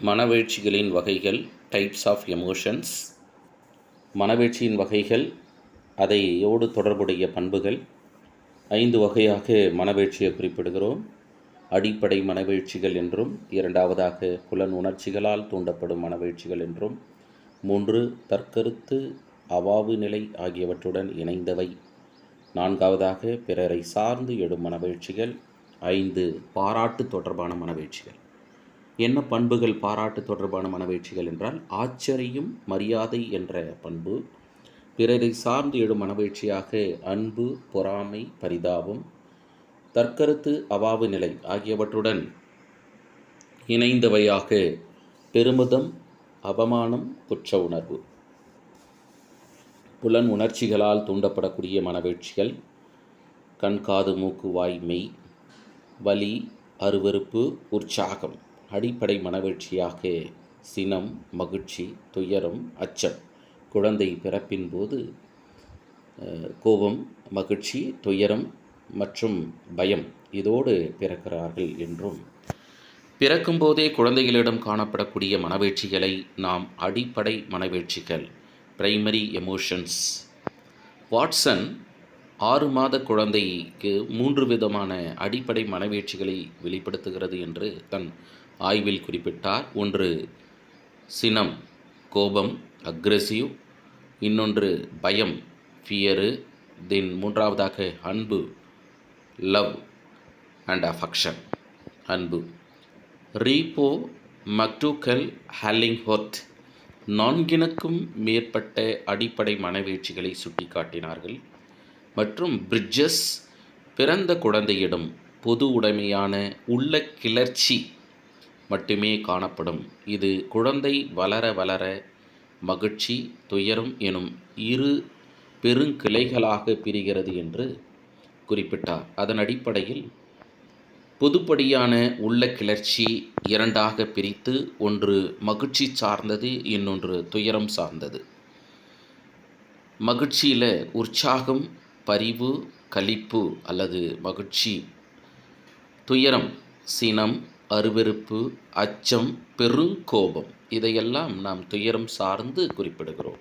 மனவீழ்ச்சிகளின் வகைகள், types of emotions. மனவீழ்ச்சியின் வகைகள், அதையோடு தொடர்புடைய பண்புகள். 5 வகையாக மனவீழ்ச்சியை குறிப்பிடுகிறோம். அடிப்படை மனவீழ்ச்சிகள் என்றும், இரண்டாவதாக புலன் உணர்ச்சிகளால் தூண்டப்படும் மனவீழ்ச்சிகள் என்றும், 3 தற்கருத்து அவாவு நிலை ஆகியவற்றுடன் இணைந்தவை, 4வதாக பிறரை சார்ந்து எழும் மனவீழ்ச்சிகள், 5 பாராட்டு தொடர்பான மனவீழ்ச்சிகள். என்ன பண்புகள் பாராட்டு தொடர்பான மனவீழ்ச்சிகள் என்றால், ஆச்சரியம், மரியாதை என்ற பண்பு. பிறரை சார்ந்து எழும் மனவீழ்ச்சியாக அன்பு, பொறாமை, பரிதாபம், தற்கருத்து அவாவு நிலை ஆகியவற்றுடன் இணைந்தவையாக பெருமிதம், அவமானம், குற்ற உணர்வு. புலன் உணர்ச்சிகளால் தூண்டப்படக்கூடிய மனவீழ்ச்சிகள்: கண், காது, மூக்கு, வாய், மெய். வலி, அருவருப்பு, உற்சாகம். அடிப்படை மனவீழ்ச்சியாக சினம், மகிழ்ச்சி, துயரம், அச்சம். குழந்தை பிறப்பின் போது கோபம், மகிழ்ச்சி, துயரம் மற்றும் பயம் இதோடு பிறக்கிறார்கள் என்றும், பிறக்கும்போதே குழந்தைகளிடம் காணப்படக்கூடிய மனவீழ்ச்சிகளை நாம் அடிப்படை மனவீழ்ச்சிகள், பிரைமரி எமோஷன்ஸ். வாட்சன் 6 மாத குழந்தைக்கு 3 விதமான அடிப்படை மனவீழ்ச்சிகளை வெளிப்படுத்துகிறது என்று தன் ஆய்வில் குறிப்பிட்டார். ஒன்று சினம், கோபம், அக்ரெசிவ். இன்னொன்று பயம், ஃபியரு. மூன்றாவதாக அன்பு, லவ் அண்ட் அஃபெக்ஷன், அன்பு. ரீப்போ, மக்டூக்கல், ஹல்லிங்ஹொர்த் 4க்கும் மேற்பட்ட அடிப்படை மனவீழ்ச்சிகளை சுட்டிக்காட்டினார்கள். மற்றும் பிரிட்ஜஸ் பிறந்த குழந்தையிடம் பொது உடைமையான உள்ள கிளர்ச்சி மட்டுமே காணப்படும். இது குழந்தை வளர வளர மகிழ்ச்சி, துயரம் எனும் 2 பெருங்கிளைகளாக பிரிகிறது என்று குறிப்பிட்டார். அதன் அடிப்படையில் பொதுப்படியான உள்ள கிளர்ச்சி 2ஆக பிரித்து, ஒன்று மகிழ்ச்சி சார்ந்தது, இன்னொன்று துயரம் சார்ந்தது. மகிழ்ச்சியில் உற்சாகம், பரிவு, களிப்பு அல்லது மகிழ்ச்சி. துயரம் சினம், அருவருப்பு, அச்சம், பெருங்கோபம். இதையெல்லாம் நாம் துயரம் சார்ந்து குறிப்பிடுகிறோம்.